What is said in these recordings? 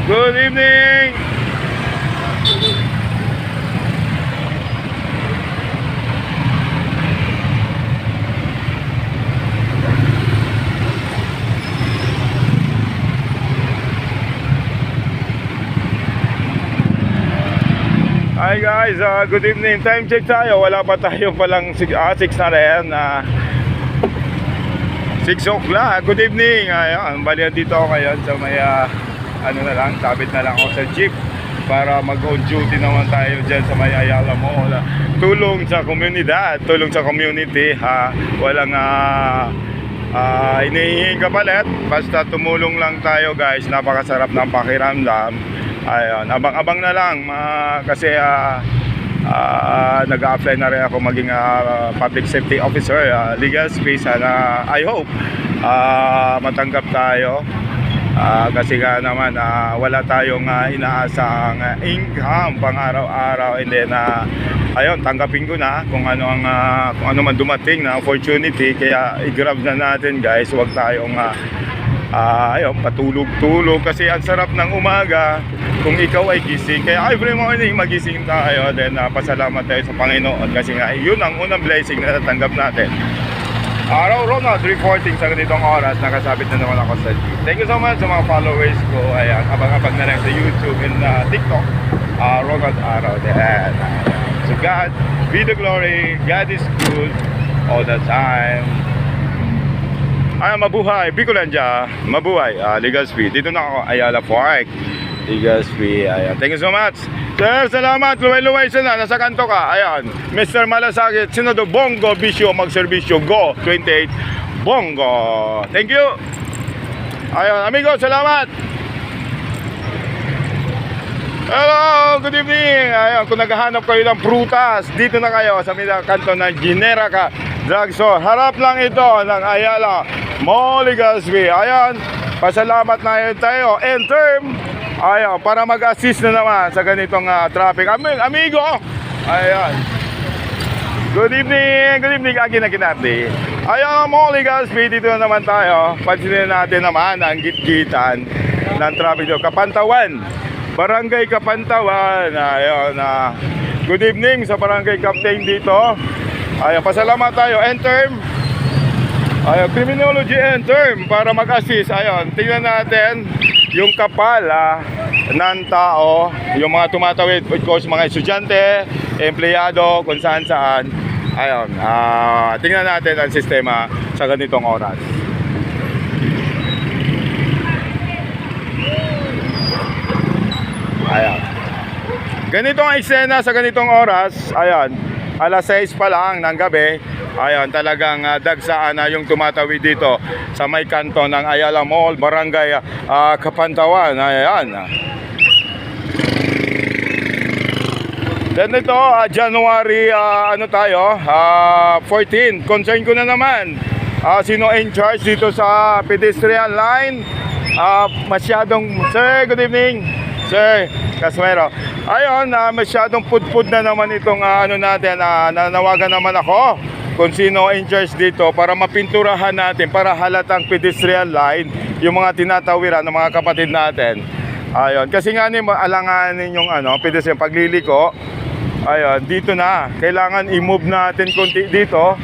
Good evening. Hi guys, good evening. Time check tayo. Wala pa tayo palang 6 na rin. 6 o'clock. Good evening. Ayan, bali dito ako ngayon sa may ano na lang, tabit na lang ako sa jeep para mag-on duty naman tayo dyan sa may Ayala Mall. Tulong sa komunidad, tulong sa community. Walang hinihingi kapalit. Basta tumulong lang tayo guys. Napakasarap ng pakiramdam. Ayun, abang-abang na lang kasi nag-a-apply na rin ako maging public safety officer, legal space. Sana I hope matanggap tayo kasi nga naman wala tayong inaasang income pang araw-araw, and then ayun, tanggapin ko na kung ano man dumating na opportunity, kaya i-grab na natin guys. Huwag tayong ayun, patulog-tulog kasi ang sarap ng umaga kung ikaw ay gising. Kaya every morning magising tayo, then pasalamat tayo sa Panginoon kasi nga yun ang unang blessing na natanggap natin. Araw Ronald reporting sa ganitong oras. Nakasabit na naman ako sa jeep. Thank you so much sa mga followers ko. Ayan, abang-abang na lang sa YouTube and TikTok. Ronald Araw din. So God be the glory. God is good all the time. Ay, mabuhay, Bicolandia, mabuhay, Legazpi. Dito na ako, Ayala Park, Legazpi. Ayan, thank you so much. Sir, salamat. Luway-luway sana, nasa kanto ka. Ayan, Mr. Malasakit, Senado Bongo Bisyo, magserbisyo, go, 28, Bongo. Thank you. Ayan, amigo, salamat. Hello, good evening. Ayan, kung naghahanap kayo ng prutas, dito na kayo sa kanto ng Generica Drugstore. Harap lang ito ng Ayala Mall, Legazpi. Ayan, pasalamat na yun tayo. And term, ayan, para mag-assist na naman sa ganitong traffic. Amigo, ayan. Good evening, Akin-Akinati. Ayan, Mall, Legazpi, dito na naman tayo. Pansinin natin naman ang gitgitan ng traffic dito. Kapantawan, Barangay Kapantawan. Ayan, good evening sa Barangay Captain dito. Ayan, pasalamat tayo. End term. Ayan, criminology end term para mag-assist. Ayan, tingnan natin yung kapal ng tao, yung mga tumatawid, of course, mga estudyante, empleyado, kung saan-saan. Ayan, tingnan natin ang sistema sa ganitong oras. Ayan. Ganito ang eksena sa ganitong oras. Ayan, alas 6 pa lang ng gabi. Ayan, talagang dagsaan na yung tumatawid dito sa may kanto ng Ayala Mall, Barangay Kapantawan. Ayan. Then ito, January, 14. Concern ko na naman, sino in charge dito sa pedestrian line. Sir, good evening. Sir Casmero. Ayun, masyadong pudpud na naman itong natin. Nanawagan naman ako kung sino in charge dito para mapinturahan natin, para halatang pedestrian line yung mga tinatawiran ng mga kapatid natin. Ayun, kasi nga alanganin yung pedestrian pagliliko. Ayun, dito na. Kailangan i-move natin konti dito.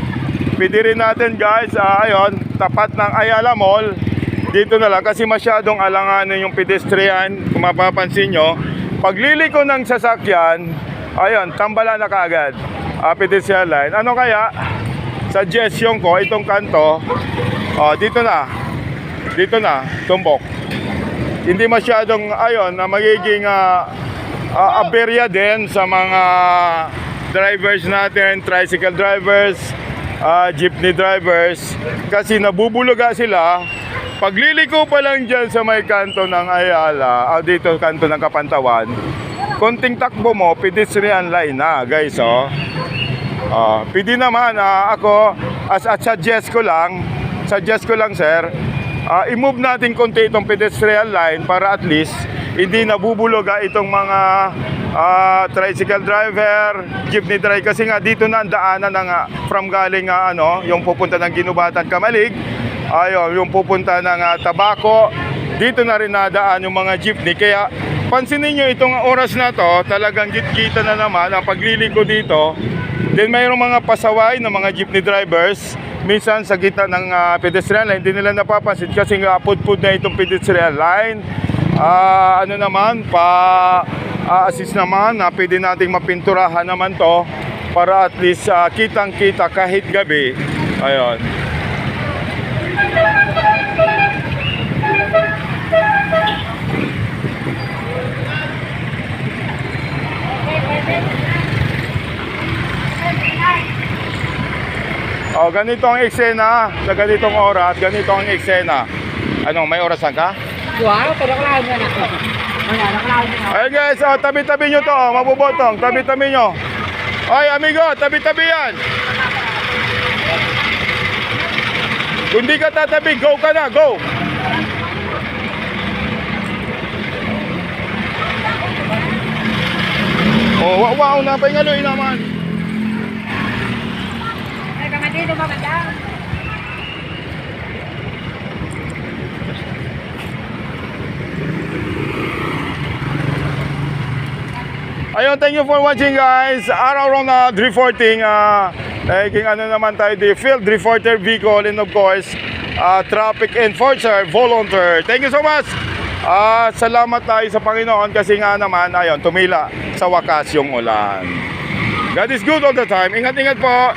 Pwede rin natin guys, ayun, tapat ng Ayala Mall. Dito na lang kasi masyadong alanganin yung pedestrian. Kung mapapansin nyo, pagliliko ng sasakyan, ayun, tambala na kaagad pedestrian line. Ano kaya? Suggestion ko, itong kanto, dito na, tumbok. Hindi masyadong, ayun, na magiging aberya din sa mga drivers natin, tricycle drivers, jeepney drivers, kasi nabubuluga sila. Pagliliko pa lang dyan sa may kanto ng Ayala, dito kanto ng Kapantawan, konting takbo mo, pedestrian line na guys. Pwede naman, ako suggest ko lang sir, i-move natin konti itong pedestrian line para at least hindi nabubuluga itong mga tricycle driver, jeepney driver, kasi nga dito na ang daanan ng from galing yung pupunta ng Ginubatan Kamalig, ayun, yung pupunta ng Tabaco, dito na rin nadaan yung mga jeepney. Kaya pansinin nyo itong oras na to, talagang git-gita na naman ang pagliliko dito. Then mayroong mga pasaway ng mga jeepney drivers. Minsan sa gitna ng pedestrian line, hindi nila napapansin kasi pud-pud na itong pedestrian line. Ano naman, assist naman na pwede nating mapinturahan naman to para at least kitang-kita kahit gabi. Ayun. Ganito ang eksena sa ganitong oras, ganito ang eksena. Anong, may orasan ka? Wow, pero kailangan mo na ako. Ayun guys, tabi-tabi nyo to, mabubotong, tabi-tabi nyo. Ay amigo, tabi-tabi yan. Kung di ka tatabi, go ka na, go. Wow, napahingaloy naman. Ay, kama dito, maganda. Ayun, thank you for watching guys. Araw-araw na reporting. Naging ano naman tayo, the field reporter vehicle and of course, traffic enforcer volunteer. Thank you so much. Salamat tayo sa Panginoon kasi nga naman, ayun, tumila sa wakas yung ulan. God is good all the time. Ingat-ingat po.